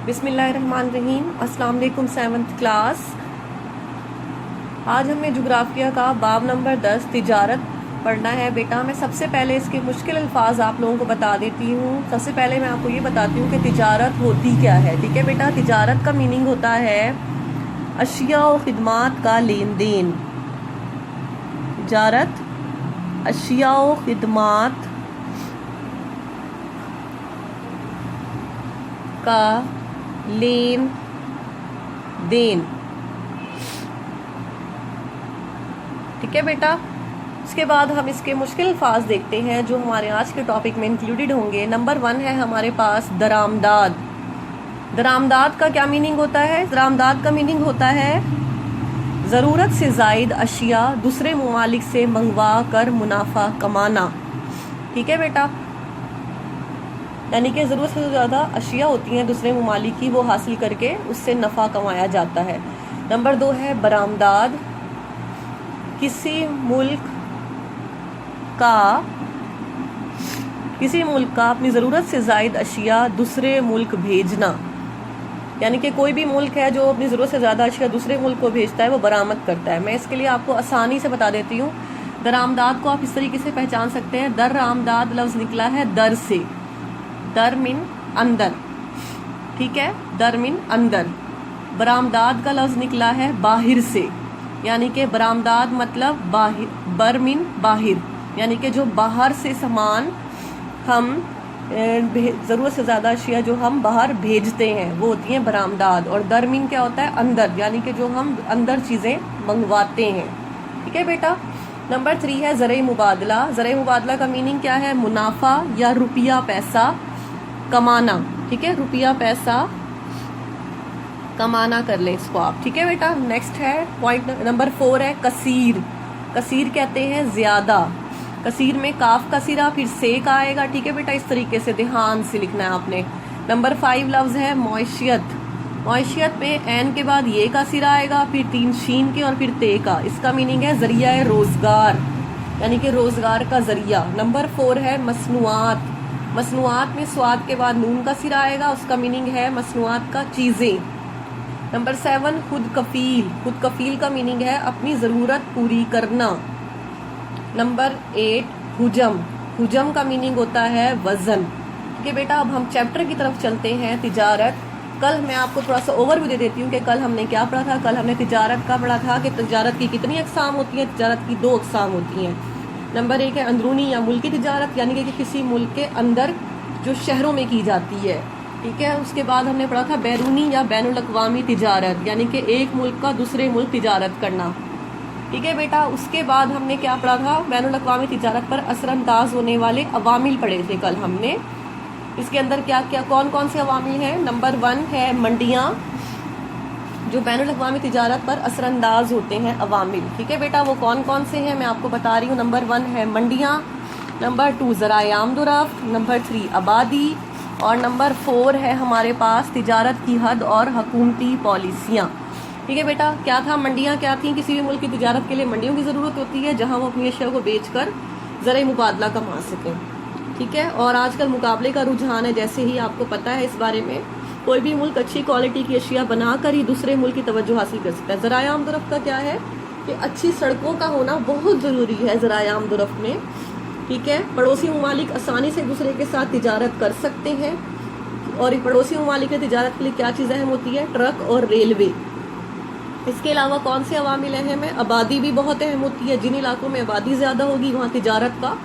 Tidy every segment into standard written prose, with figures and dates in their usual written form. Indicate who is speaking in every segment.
Speaker 1: बिस्मिल्लाहिर्रहमानिर्रहीम। अस्सलाम वालेकुम 7th क्लास। आज हमें जुग्राफिया का बाब नंबर 10 तिजारत पढ़ना है। बेटा मैं सबसे पहले इसके मुश्किल अल्फाज आप लोगों को बता देती हूँ। सबसे पहले मैं आपको ये बताती हूँ कि तिजारत होती क्या है। ठीक है बेटा, तिजारत का मीनिंग होता है अशिया और खिदमात का लेन देन। तिजारत अशिया और खिदमात का लेन देन। ठीक है बेटा, इसके बाद हम इसके मुश्किल अल्फाज देखते हैं जो हमारे आज के टॉपिक में इंक्लूडेड होंगे। नंबर 1 है हमारे पास दरामदाद। दरामदाद का क्या मीनिंग होता है? दरामदाद का मीनिंग होता है ज़रूरत से ज़ायद अशिया दूसरे ममालिक से मंगवा कर मुनाफा कमाना। ठीक है बेटा, यानी कि ज़रूरत से ज़्यादा अशिया होती हैं दूसरे ममालिक की, वो हासिल करके उससे नफ़ा कमाया जाता है। नंबर 2 है बरामदाद। किसी मुल्क का अपनी ज़रूरत से ज़ायद अशिया दूसरे मुल्क भेजना, यानी कि कोई भी मुल्क है जो अपनी ज़रूरत से ज़्यादा अशिया दूसरे मुल्क को भेजता है वो बरामद करता है। मैं इसके लिए आपको आसानी से बता देती हूँ। दरामदाद को आप इस तरीके से पहचान सकते हैं। दरामदाद लफ्ज़ निकला है दर से, दर मिन अंदर। ठीक है, दर मिन अंदर। बरामदाद का लफ्ज़ निकला है बाहिर से, यानी कि बरामदाद मतलब बाहिर, बर मिन बाहिर, यानी कि जो बाहर से सामान हम ज़रूरत से ज़्यादा अशिया जो हम बाहर भेजते हैं वो होती हैं बरामदाद। और दरमिन क्या होता है? अंदर, यानी कि जो हम अंदर चीज़ें मंगवाते हैं। ठीक है बेटा। नंबर 3 है ज़र मुबादला। ज़र मुबादला का मीनिंग क्या है? मुनाफा या रुपया पैसा कमाना। ठीक है, रुपया पैसा कमाना कर ले इसको आप। ठीक है बेटा। नेक्स्ट है पॉइंट नंबर 4 है कसीर। कसीर कहते हैं ज़्यादा। कसीर में काफ का सिरा फिर से का आएगा। ठीक है बेटा, इस तरीके से ध्यान से लिखना है आपने। नंबर 5 लफ्ज़ है मौशियत। मौशियत में एन के बाद ये का सिरा आएगा, फिर 3 शीन के और फिर ते का। इसका मीनिंग है जरिया रोजगार, यानी कि रोजगार का जरिया। नंबर 4 है मसनुआत। मसनुआत में स्वाद के बाद नून का सिरा आएगा, उसका मीनिंग है मसनुआत का चीज़ें। नंबर 7 खुद कफील। खुद कफील का मीनिंग है अपनी ज़रूरत पूरी करना। नंबर 8 हुजम। हुजम का मीनिंग होता है वजन। ठीक है बेटा, अब हम चैप्टर की तरफ चलते हैं। तिजारत, कल मैं आपको थोड़ा सा ओवरव्यू दे देती हूँ कि कल हमने क्या पढ़ा था। कल हमने तिजारत का पढ़ा था कि तिजारत की कितनी अक़साम होती हैं। तिजारत की 2 अक़साम होती हैं। नंबर 1 है अंदरूनी या मुल्की तिजारत, यानी कि किसी मुल्क के अंदर जो शहरों में की जाती है। ठीक है, उसके बाद हमने पढ़ा था बैरूनी या बैनुल अक़वामी तिजारत, यानी कि एक मुल्क का दूसरे मुल्क तिजारत करना। ठीक है बेटा, उसके बाद हमने क्या पढ़ा था? बैनुल अक़वामी तिजारत पर असरअंदाज होने वाले अवामिल पढ़े थे कल हमने। इसके अंदर क्या क्या कौन कौन से अवामिल हैं? नंबर 1 है मंडियाँ, जो बैनुल अक़वामी तिजारत पर असरअंदाज होते हैं अवामिल। ठीक है बेटा, वो कौन कौन से हैं मैं आपको बता रही हूँ। नंबर 1 है मंडियाँ, नंबर 2 ज़राए आमदोरफ्त, नंबर 3 आबादी, और नंबर 4 है हमारे पास तिजारत की हद और हुकूमती पॉलिसियाँ। ठीक है बेटा, क्या था? मंडियाँ क्या थी? किसी भी मुल्क की तिजारत के लिए मंडियों की ज़रूरत होती है जहाँ वो अपनी अशिया को बेचकर ज़र मुबादला कमा सकें। ठीक है, और आजकल मुकाबले का रुझान है, जैसे ही आपको पता है इस बारे में। कोई भी मुल्क अच्छी क्वालिटी की अशिया बनाकर ही दूसरे मुल्क की तवज्जो हासिल कर सकता है। ज़राए आमदोरफ्त का क्या है कि अच्छी सड़कों का होना बहुत ज़रूरी है ज़राए आमदोरफ्त में। ठीक है, पड़ोसी ममालिक आसानी से दूसरे के साथ तिजारत कर सकते हैं। और पड़ोसी ममालिक की तिजारत के लिए क्या चीज़ अहम होती है? ट्रक और रेलवे। इसके अलावा कौन से अवामिल अहम है? आबादी भी बहुत अहम होती है। जिन इलाकों में आबादी ज़्यादा होगी वहाँ तिजारत का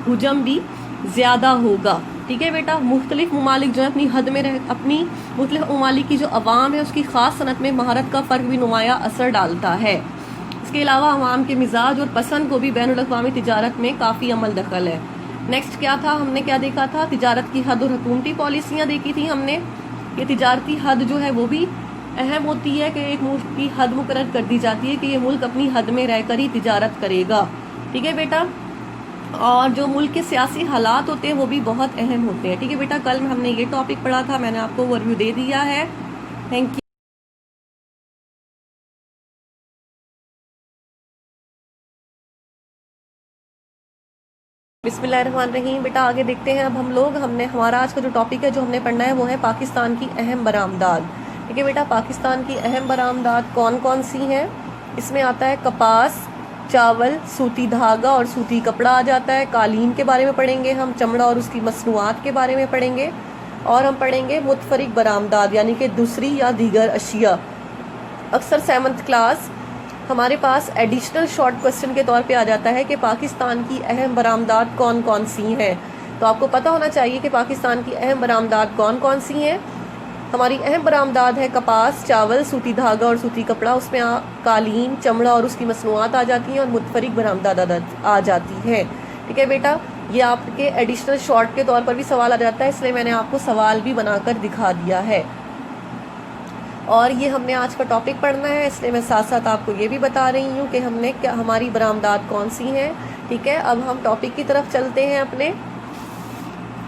Speaker 1: हुजम भी ज़्यादा होगा। ठीक है बेटा, मुख्तलिफ ममालिक जो है अपनी हद में रह अपनी मुख्तलिफ ममालिक की जो अवाम है उसकी ख़ास सनत में महारत का फ़र्क भी नुमाया असर डालता है। इसके अलावा अवाम के मिजाज और पसंद को भी बैनुल अक़वामी तिजारत में काफ़ी अमल दखल है। नेक्स्ट क्या था? हमने क्या देखा था? तिजारत की हद और हुकूमती पॉलिसियाँ देखी थी हमने। ये तिजारती हद जो है वो भी अहम होती है कि एक मुल्क की हद मुकर्रर कर दी जाती है कि ये मुल्क अपनी हद में रहकर ही तिजारत करेगा। ठीक है बेटा, और जो मुल्क के सियासी हालात होते हैं वो भी बहुत अहम होते हैं। ठीक है बेटा, कल हमने ये टॉपिक पढ़ा था, मैंने आपको ओवरव्यू दे दिया है। Thank you. बिस्मिल्लाहिर्रहमानिर्रहीम। बेटा आगे देखते हैं अब हम लोग। हमारा आज का जो टॉपिक है जो हमने पढ़ना है वो है पाकिस्तान की अहम बरामदात। ठीक है बेटा, पाकिस्तान की अहम बरामदात कौन कौन सी हैं? इसमें आता है कपास, चावल, सूती धागा और सूती कपड़ा आ जाता है। कालीन के बारे में पढ़ेंगे हम, चमड़ा और उसकी मसनूआत के बारे में पढ़ेंगे, और हम पढ़ेंगे मुतफरिक बरामदात यानी कि दूसरी या दीगर अशिया। अक्सर 7th क्लास हमारे पास एडिशनल शॉर्ट क्वेश्चन के तौर पे आ जाता है कि पाकिस्तान की अहम बरामदात कौन कौन सी हैं। तो आपको पता होना चाहिए कि पाकिस्तान की अहम बरामदात कौन कौन सी हैं। हमारी अहम बरामदात है कपास, चावल, सूती धागा और सूती कपड़ा। उसमें कालीन, चमड़ा और उसकी मसनूआत आ जाती हैं, और मुतफरिक बरामदात आ जाती है। ठीक है बेटा, ये आपके एडिशनल शॉर्ट के तौर पर भी सवाल आ जाता है, इसलिए मैंने आपको सवाल भी बनाकर दिखा दिया है। और ये हमने आज का टॉपिक पढ़ना है, इसलिए मैं साथ साथ आपको ये भी बता रही हूँ कि हमने क्या हमारी बरामदात कौन सी हैं। ठीक है, अब हम टॉपिक की तरफ चलते हैं अपने।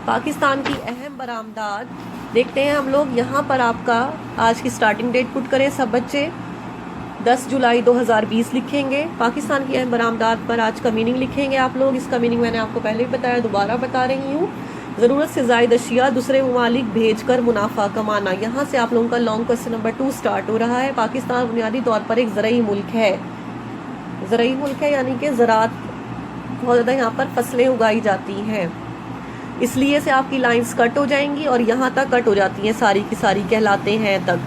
Speaker 1: पाकिस्तान की अहम बरामदात देखते हैं हम लोग। यहाँ पर आपका आज की स्टार्टिंग डेट पुट करें सब बच्चे। 10 जुलाई 2020 लिखेंगे। पाकिस्तान की अहम बरामदात पर आज का मीनिंग लिखेंगे आप लोग। इसका मीनिंग मैंने आपको पहले भी बताया, दोबारा बता रही हूँ। ज़रूरत से ज़ायद अशिया दूसरे ममालिक भेजकर मुनाफा कमाना। यहाँ से आप लोगों का लॉन्ग क्वेश्चन नंबर 2 स्टार्ट हो रहा है। पाकिस्तान बुनियादी तौर पर एक ज़रई मुल्क है। ज़रई मुल्क है यानी कि ज़रात बहुत ज़्यादा यहाँ पर फसलें उगाई जाती हैं, इसलिए से आपकी लाइंस कट हो जाएंगी और यहाँ तक कट हो जाती हैं, सारी की सारी कहलाते हैं तक।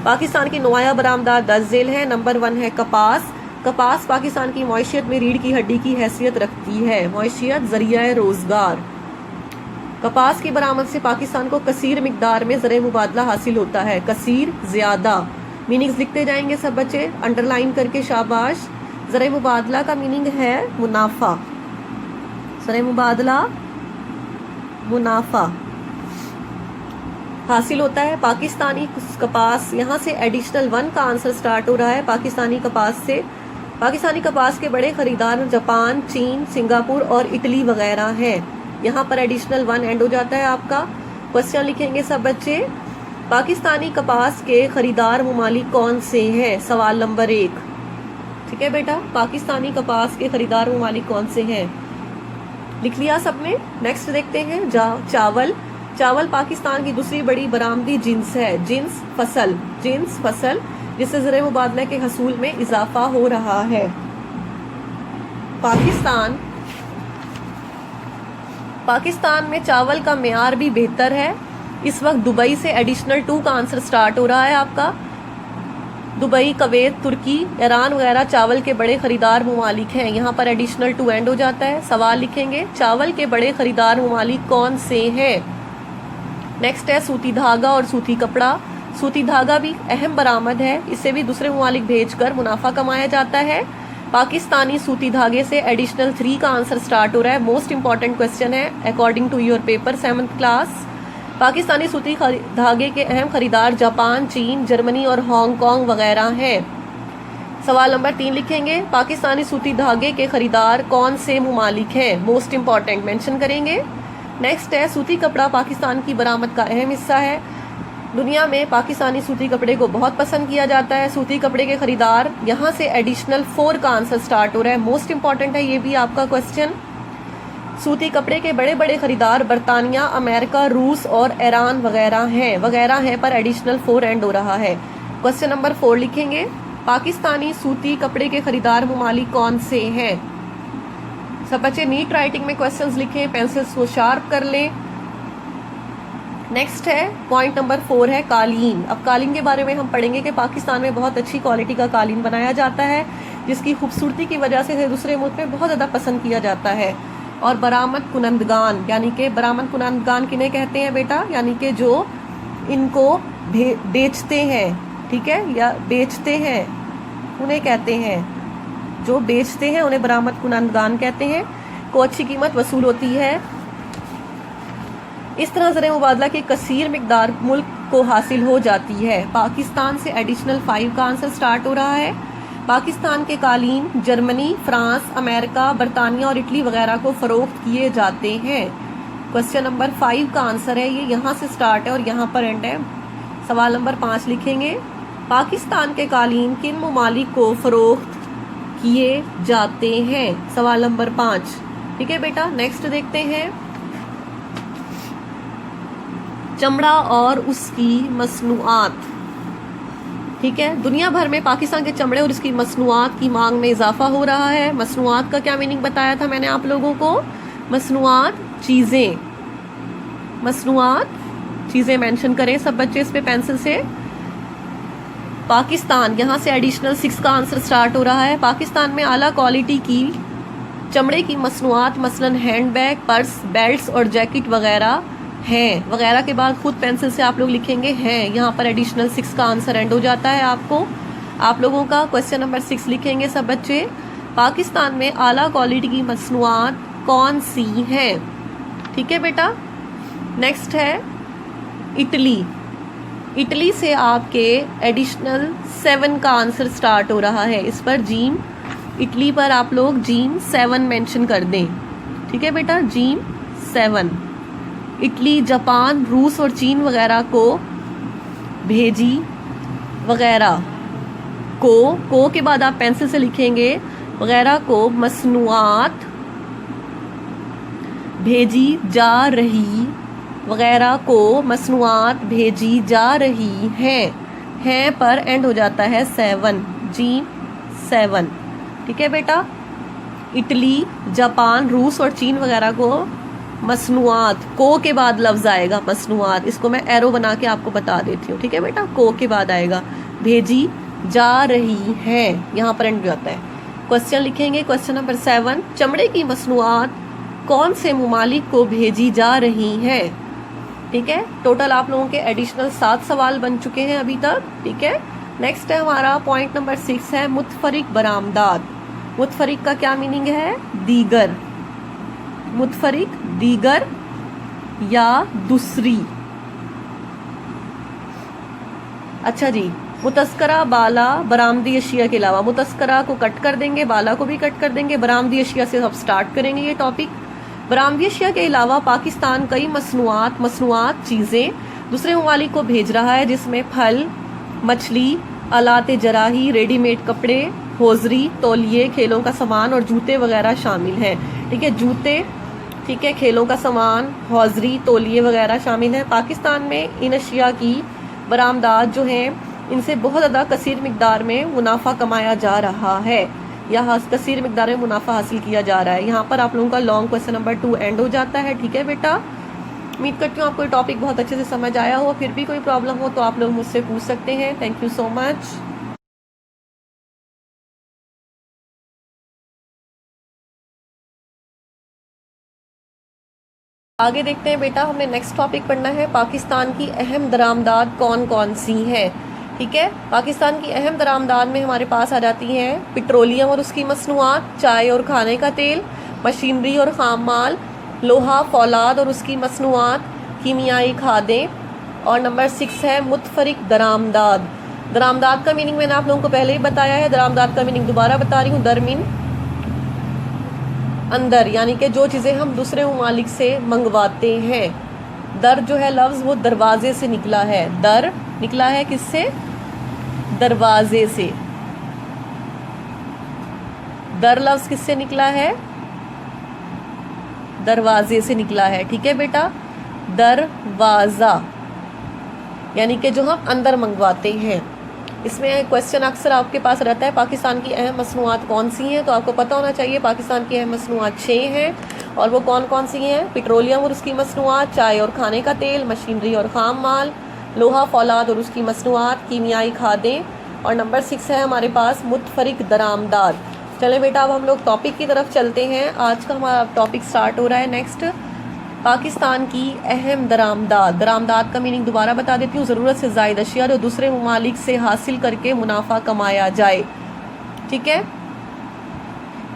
Speaker 1: पाकिस्तान की नुमाया बरामदात 10 झेल है। नंबर 1 है कपास। कपास पाकिस्तान की मईशत में रीढ़ की हड्डी की हैसियत रखती है। मईशत ज़रिया रोज़गार। कपास की बरामद से पाकिस्तान को कसीर मिकदार में ज़र मुबादला हासिल होता है। कसीर ज़्यादा। मीनिंग्स लिखते जाएंगे सब बच्चे, अंडरलाइन करके, शाबाश। ज़र मुबादला का मीनिंग है मुनाफा। ज़र मुबादला मुनाफा हासिल होता है। पाकिस्तानी कपास, यहाँ से एडिशनल 1 का आंसर स्टार्ट हो रहा है पाकिस्तानी कपास से। पाकिस्तानी कपास के बड़े खरीदार जापान, चीन, सिंगापुर और इटली वगैरह हैं। यहाँ पर एडिशनल 1 एंड हो जाता है आपका। क्वेश्चन लिखेंगे सब बच्चे। पाकिस्तानी कपास के खरीदार ममालिक कौन से हैं? सवाल नंबर 1। ठीक है बेटा, पाकिस्तानी कपास के खरीदार ममालिक कौन से हैं? लिख लिया सबने। नेक्स्ट देखते हैं चावल। चावल पाकिस्तान की दूसरी बड़ी बरामदी जिन्स है। जिन्स फसल जिससे ज़र मुबादला के हसूल में इजाफा हो रहा है। पाकिस्तान में चावल का मेयार भी बेहतर है। इस वक्त दुबई से एडिशनल 2 का आंसर स्टार्ट हो रहा है आपका। दुबई, कवैत, तुर्की, ईरान वगैरह चावल के बड़े खरीदार ममालिक हैं। यहाँ पर एडिशनल 2 एंड हो जाता है। सवाल लिखेंगे, चावल के बड़े खरीदार ममालिक कौन से हैं? नेक्स्ट है सूती धागा और सूती कपड़ा। सूती धागा भी अहम बरामद है, इसे भी दूसरे ममालिक भेजकर मुनाफा कमाया जाता है। पाकिस्तानी सूती धागे से एडिशनल 3 का आंसर स्टार्ट हो रहा है। मोस्ट इंपॉर्टेंट क्वेश्चन है according to your paper 7th class. Pakistani सूती धागे के अहम खरीदार जापान, चीन, जर्मनी और हांगकांग वगैरह हैं। सवाल नंबर 3 लिखेंगे, पाकिस्तानी सूती धागे के खरीदार कौन से ममालिक हैं? मोस्ट इंपॉर्टेंट मेंशन करेंगे। नेक्स्ट है सूती कपड़ा पाकिस्तान की बरामद का अहम हिस्सा है। दुनिया में पाकिस्तानी सूती कपड़े को बहुत पसंद किया जाता है। सूती कपड़े के खरीदार, यहाँ से एडिशनल 4 का आंसर स्टार्ट हो रहा है। मोस्ट इंपॉर्टेंट है ये भी आपका क्वेश्चन। सूती कपड़े के बड़े बड़े खरीदार बरतानिया, अमेरिका, रूस और ईरान वगैरह हैं पर एडिशनल 4 एंड हो रहा है। क्वेश्चन नंबर 4 लिखेंगे, पाकिस्तानी सूती कपड़े के खरीदार ममालिक कौन से हैं? सब बच्चे नीट राइटिंग में क्वेश्चंस लिखें, पेंसिल्स को शार्प कर लें। नेक्स्ट है पॉइंट नंबर 4 है कालीन। अब कालीन के बारे में हम पढ़ेंगे कि पाकिस्तान में बहुत अच्छी क्वालिटी का कालीन बनाया जाता है, जिसकी खूबसूरती की वजह से दूसरे मुल्क में बहुत ज़्यादा पसंद किया जाता है। और बरामद कुनंदगान, यानी कि बरामद कुनंदगान किन्हें कहते हैं बेटा? यानी कि जो इनको बेचते हैं, ठीक है, या बेचते हैं उन्हें कहते हैं, जो बेचते हैं उन्हें बरामद कुनंदगान कहते हैं। को अच्छी कीमत वसूल होती है। इस तरह ज़र मुबादला की कसीर मिकदार मुल्क को हासिल हो जाती है। पाकिस्तान से एडिशनल 5 का आंसर स्टार्ट हो रहा है। पाकिस्तान के कालीन जर्मनी, फ्रांस, अमेरिका, बरतानिया और इटली वगैरह को फरोख्त किए जाते हैं। क्वेश्चन नंबर 5 का आंसर है ये, यहाँ से स्टार्ट है और यहाँ पर एंड है। सवाल नंबर 5 लिखेंगे, पाकिस्तान के कालीन किन ममालिक को फरोख्त किए जाते हैं? सवाल नंबर 5। ठीक है बेटा। नेक्स्ट देखते हैं चमड़ा और उसकी मसनूआत। ठीक है, दुनिया भर में पाकिस्तान के चमड़े और इसकी मसनूआत की मांग में इजाफा हो रहा है। मसनूआत का क्या मीनिंग बताया था मैंने आप लोगों को? मसनूआत चीजें, मसनूआत चीजें मेंशन करें सब बच्चे इस पे पेंसिल से। पाकिस्तान, यहाँ से एडिशनल 6 का आंसर स्टार्ट हो रहा है। पाकिस्तान में आला क्वालिटी की चमड़े की मसनूआत मसलन हैंडबैग, पर्स, बेल्ट्स और जैकेट वगैरह हैं। वगैरह के बाद खुद पेंसिल से आप लोग लिखेंगे हैं। यहाँ पर एडिशनल 6 का आंसर एंड हो जाता है आपको। आप लोगों का क्वेश्चन नंबर 6 लिखेंगे सब बच्चे। पाकिस्तान में आला क्वालिटी की मसनूआत कौन सी हैं? ठीक है बेटा। नेक्स्ट है इटली। इटली से आपके एडिशनल 7 का आंसर स्टार्ट हो रहा है। इस पर जीम, इटली पर आप लोग जीम 7 मेंशन कर दें। ठीक है बेटा, जीम 7। इटली, जापान, रूस और चीन वगैरह को भेजी, वगैरह को के बाद आप पेंसिल से लिखेंगे वगैरह को मसनूआत भेजी जा रही, वगैरह को मसनूआत भेजी जा रही हैं पर एंड हो जाता है 7, जी 7। ठीक है बेटा। इटली, जापान, रूस और चीन वगैरह को मसनूआत, को के बाद लफ्ज आएगा मसनूआत। इसको मैं एरो बना के आपको बता देती हूँ। ठीक है बेटा, को के बाद आएगा भेजी जा रही है, यहाँ पर एंड हो जाता है। क्वेश्चन लिखेंगे क्वेश्चन नंबर 7, चमड़े की मसनूआत कौन से मुमालिक को भेजी जा रही हैं? ठीक है, टोटल आप लोगों के एडिशनल 7 सवाल बन चुके हैं अभी तक। ठीक है। नेक्स्ट है हमारा पॉइंट नंबर 6 है मुतफरिक बरामदात। मुतफरिक का क्या मीनिंग है? दीगर, मुतफरिक दीगर या दूसरी। अच्छा जी, मुतस्करा, बाला, बरामदी अशिया के अलावा। मुतस्करा को कट कर देंगे, बाला को भी कट कर देंगे, बरामदी अशिया से अब स्टार्ट करेंगे ये टॉपिक। बरामदी अशिया के अलावा पाकिस्तान कई मसनूआत चीज़ें दूसरे ममालिक को भेज रहा है, जिसमें फल, मछली, आलात जराही, रेडीमेड कपड़े, होजरी, तौलिए, खेलों का सामान और जूते वगैरह शामिल हैं। ठीक है, जूते, ठीक है, खेलों का सामान, हौजरी, तौलिए वगैरह शामिल है। पाकिस्तान में इन अशिया की बरामदात जो हैं, इनसे बहुत ज़्यादा कसीर मिकदार में मुनाफा कमाया जा रहा है, या कसीर मिकदार में मुनाफा हासिल किया जा रहा है। यहाँ पर आप लोगों का लॉन्ग क्वेश्चन नंबर 2 एंड हो जाता है। ठीक है बेटा, उम्मीद करती हूँ आपको टॉपिक बहुत अच्छे से समझ आया हो। फिर भी कोई प्रॉब्लम हो तो आप लोग मुझसे पूछ सकते हैं। Thank you so much. आगे देखते हैं बेटा, हमने नेक्स्ट टॉपिक पढ़ना है पाकिस्तान की अहम दरामदात कौन कौन सी हैं। ठीक है, पाकिस्तान की अहम दरामदात में हमारे पास आ जाती हैं पेट्रोलियम और उसकी मसनूआत, चाय और खाने का तेल, मशीनरी और खाम माल, लोहा, फौलाद और उसकी मसनूआत, कीमियाई खादें, और नंबर 6 है मुतफरिक दरामदात। दरामदात का मीनिंग मैंने आप लोगों को पहले ही बताया है। दरामदात का मीनिंग दोबारा बता रही हूँ, दरमिन अंदर, यानी कि जो चीज़ें हम दूसरे ममालिक से मंगवाते हैं। दर जो है लफ्ज़ वो दरवाजे से निकला है। दर निकला है किससे? दरवाजे से। दर लफ्ज़ किससे निकला है? दरवाजे से निकला है। ठीक है बेटा, दरवाज़ा यानी कि जो हम अंदर मंगवाते हैं। इसमें क्वेश्चन अक्सर आपके पास रहता है पाकिस्तान की अहम मसनूआत कौन सी हैं, तो आपको पता होना चाहिए पाकिस्तान की अहम मसनूआत 6 हैं, और वो कौन कौन सी हैं? पेट्रोलियम और उसकी मसनूआत, चाय और खाने का तेल, मशीनरी और खाम माल, लोहा, फौलाद और उसकी मसनूआत, कीमियाई खादें, और नंबर 6 है हमारे पास मुतफरिक दरामदात। चले बेटा, अब हम लोग टॉपिक की तरफ चलते हैं। आज का हमारा टॉपिक स्टार्ट हो रहा है नेक्स्ट, पाकिस्तान की अहम दरामदात। दरामदात का मीनिंग दोबारा बता देती हूँ, ज़रूरत से ज़ायद अशिया जो दूसरे ममालिक से हासिल करके मुनाफा कमाया जाए। ठीक है,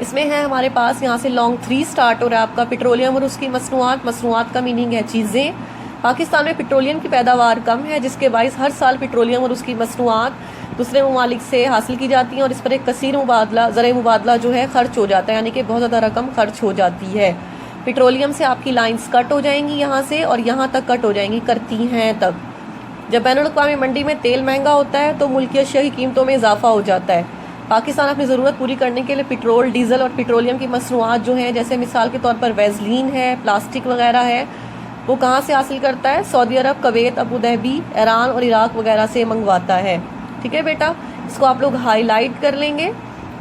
Speaker 1: इसमें है हमारे पास यहाँ से लॉन्ग 3 स्टार्ट हो रहा है आपका, पेट्रोलियम और उसकी मसनूआत। मसनूआत का मीनिंग है चीज़ें। पाकिस्तान में पेट्रोलियम की पैदावार कम है, जिसके बायस हर साल पेट्रोलियम और उसकी मसनूआत दूसरे ममालिक से हासिल की जाती हैं, और इस पर एक कसीर मुबादला, ज़र मुबादला जो है खर्च हो जाता है, यानी कि बहुत ज़्यादा रकम खर्च हो जाती है। पेट्रोलियम से आपकी लाइंस कट हो जाएंगी यहाँ से, और यहाँ तक कट हो जाएंगी, करती हैं तब। जब बैनुल अक़वामी मंडी में तेल महंगा होता है तो मुल्की अशिया की कीमतों में इजाफा हो जाता है। पाकिस्तान अपनी ज़रूरत पूरी करने के लिए पेट्रोल, डीजल और पेट्रोलियम की मसनूआत जो हैं, जैसे मिसाल के तौर पर वैज़लीन है, प्लास्टिक वगैरह है, वो कहाँ से हासिल करता है? सऊदी अरब, कुवैत, अबू धाबी, ईरान और इराक वगैरह से मंगवाता है। ठीक है बेटा, इसको आप लोग हाईलाइट कर लेंगे।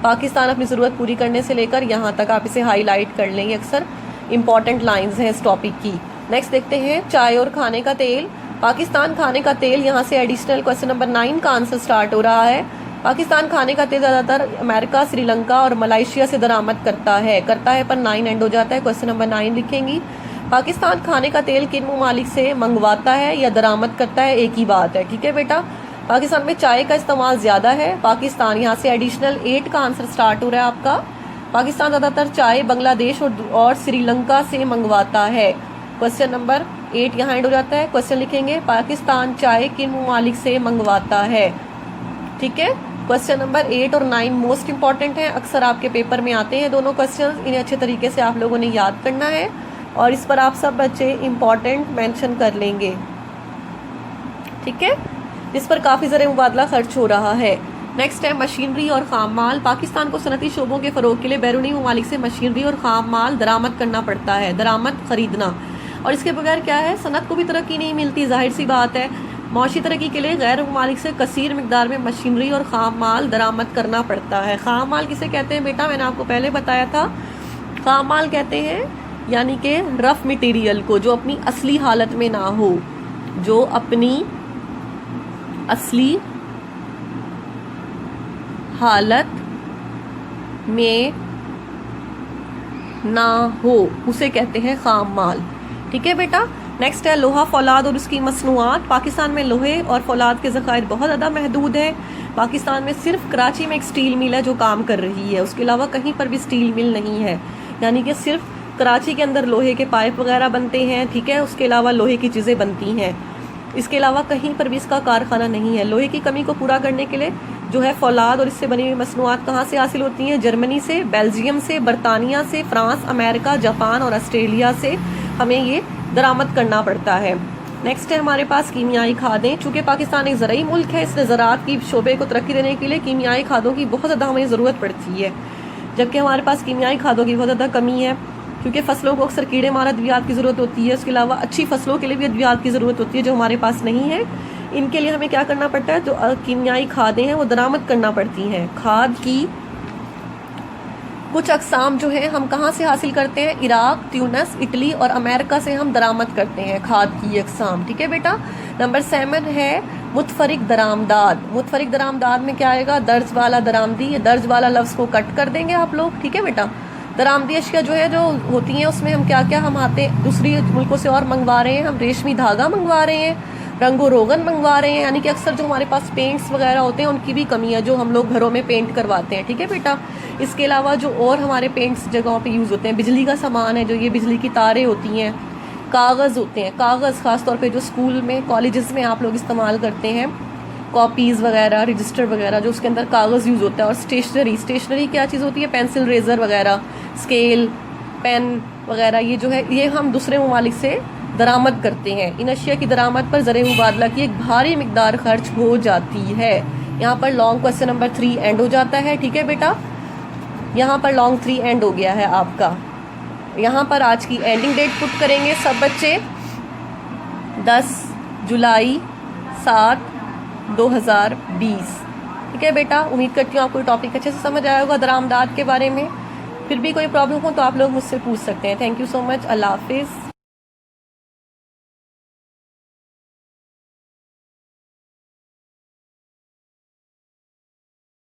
Speaker 1: पाकिस्तान अपनी ज़रूरत पूरी करने से लेकर यहाँ तक आप इसे हाईलाइट कर लेंगे, अक्सर इंपॉर्टेंट लाइंस हैं इस टॉपिक की। नेक्स्ट देखते हैं चाय और खाने का तेल। पाकिस्तान खाने का तेल, यहाँ से एडिशनल क्वेश्चन नंबर 9 का आंसर स्टार्ट हो रहा है। पाकिस्तान खाने का तेल ज़्यादातर अमेरिका, श्रीलंका और मलेशिया से दरामद करता है पर 9 एंड हो जाता है। Question number 9 लिखेंगी। पाकिस्तान खाने का तेल किन ममालिक से मंगवाता है या दरामद करता है? एक ही बात है। ठीक है बेटा, पाकिस्तान में चाय का इस्तेमाल ज़्यादा है। पाकिस्तान, यहाँ से एडिशनल 8 का आंसर स्टार्ट हो रहा है आपका। पाकिस्तान ज़्यादातर चाय बांग्लादेश और श्रीलंका से मंगवाता है। क्वेश्चन नंबर 8 यहाँ एंड हो जाता है। क्वेश्चन लिखेंगे, पाकिस्तान चाय किन ममालिक से मंगवाता है? ठीक है, क्वेश्चन नंबर 8 और 9 मोस्ट इंपॉर्टेंट हैं, अक्सर आपके पेपर में आते हैं दोनों क्वेश्चन। इन्हें अच्छे तरीके से आप लोगों ने याद करना है और इस पर आप सब बच्चे इंपॉर्टेंट मेंशन कर लेंगे। ठीक है, इस पर काफ़ी ज़रा मुबादला खर्च हो रहा है। नेक्स्ट है मशीनरी और खाम माल। पाकिस्तान को सनती शोबों के फ़रोग के लिए बैरूनी ममालिक से मशीनरी और खाम माल दरामद करना पड़ता है, दरामद खरीदना। और इसके बगैर क्या है, सनत को भी तरक्की नहीं मिलती, जाहिर सी बात है। मौशी तरक्की के लिए गैर ममालिक से कसीर मिकदार में मशीनरी और खाम माल दरामद करना पड़ता है। खाम माल किसे कहते हैं बेटा? मैंने आपको पहले बताया था। खाम माल कहते हैं यानी कि रफ मटेरियल को, जो अपनी असली हालत में ना हो, जो अपनी असली हालत में ना हो, उसे कहते हैं खाम माल। ठीक है बेटा। नेक्स्ट है लोहा, फौलाद और उसकी मसनूआत। पाकिस्तान में लोहे और फौलाद के ज़खायर बहुत ज़्यादा महदूद है। पाकिस्तान में सिर्फ कराची में एक स्टील मिल है जो काम कर रही है, उसके अलावा कहीं पर भी स्टील मिल नहीं है। यानी कि सिर्फ कराची के अंदर लोहे के पाइप वगैरह बनते हैं। ठीक है, उसके अलावा लोहे की चीज़ें बनती हैं। इसके अलावा कहीं पर भी इसका कारखाना नहीं है। लोहे की कमी को पूरा करने के लिए जो है फौलाद और इससे बनी हुई मसनूआत कहाँ से हासिल होती हैं? जर्मनी से, बेल्जियम से, बरतानिया से, फ्रांस, अमेरिका, जापान और ऑस्ट्रेलिया से हमें ये दरामद करना पड़ता है। नेक्स्ट है हमारे पास कीमियाई खादें। चूँकि पाकिस्तान एक ज़राई मुल्क है, इसलिए ज़राअत की शोबे को तरक्की देने के लिए कीमियाई खादों की बहुत ज़्यादा हमें ज़रूरत पड़ती है, जबकि हमारे पास कीमियाई खादों की बहुत ज़्यादा कमी है। क्योंकि फसलों को अक्सर कीड़े मार अद्वियात की ज़रूरत होती है, उसके अलावा अच्छी फसलों के लिए भी अद्वियात की ज़रूरत होती है जो हमारे पास नहीं है। इनके लिए हमें क्या करना पड़ता है? जो कीमियाई खादें हैं वो दरामद करना पड़ती हैं। खाद की कुछ अकसाम जो है हम कहाँ से हासिल करते हैं? इराक, ट्यूनिस, इटली और अमेरिका से हम दरामद करते हैं खाद की अकसाम। ठीक है बेटा। नंबर 7 है मुतफरिक दरामदाद। मुतफरिक दरामदाद में क्या आएगा? दर्ज वाला दरामदी। ये दर्ज वाला लफ्ज़ को कट कर देंगे आप लोग। ठीक है बेटा। दरामदी अशिया जो है, जो होती हैं, उसमें हम क्या क्या हम आते दूसरी मुल्कों से और मंगवा रहे हैं। हम रेशमी धागा मंगवा रहे हैं, रंगो रोगन मंगवा रहे हैं। यानी कि अक्सर जो हमारे पास पेंट्स वगैरह होते हैं उनकी भी कमी है, जो हम लोग घरों में पेंट करवाते हैं। ठीक है बेटा। इसके अलावा जो और हमारे पेंट्स जगहों पे यूज़ होते हैं, बिजली का सामान है, जो ये बिजली की तारें होती हैं, कागज़ होते हैं, कागज़ ख़ास तौर पे जो स्कूल में, कॉलेजेस में आप लोग इस्तेमाल करते हैं, कॉपीज़ वगैरह, रजिस्टर वगैरह, जो उसके अंदर कागज़ यूज़ होता है। और स्टेशनरी, स्टेशनरी क्या चीज़ होती है? पेंसिल, रेज़र वगैरह, स्केल, पेन वगैरह, ये जो है ये हम दूसरे ममालिक से दरामद करते हैं। इन अशिया की दरामद पर ज़र मुबादला की एक भारी मिकदार खर्च हो जाती है। यहाँ पर लॉन्ग क्वेश्चन नंबर 3 एंड हो जाता है। ठीक है बेटा, यहाँ पर लॉन्ग 3 एंड हो गया है आपका। यहाँ पर आज की एंडिंग डेट पुट करेंगे सब बच्चे 10 जुलाई 7 2020। ठीक है बेटा, उम्मीद करती हूँ आपको टॉपिक अच्छे से समझ आया होगा दरामदाद के बारे में। फिर भी कोई प्रॉब्लम हो तो आप लोग मुझसे पूछ सकते हैं। Thank you so much. अल्लाह हाफिज़।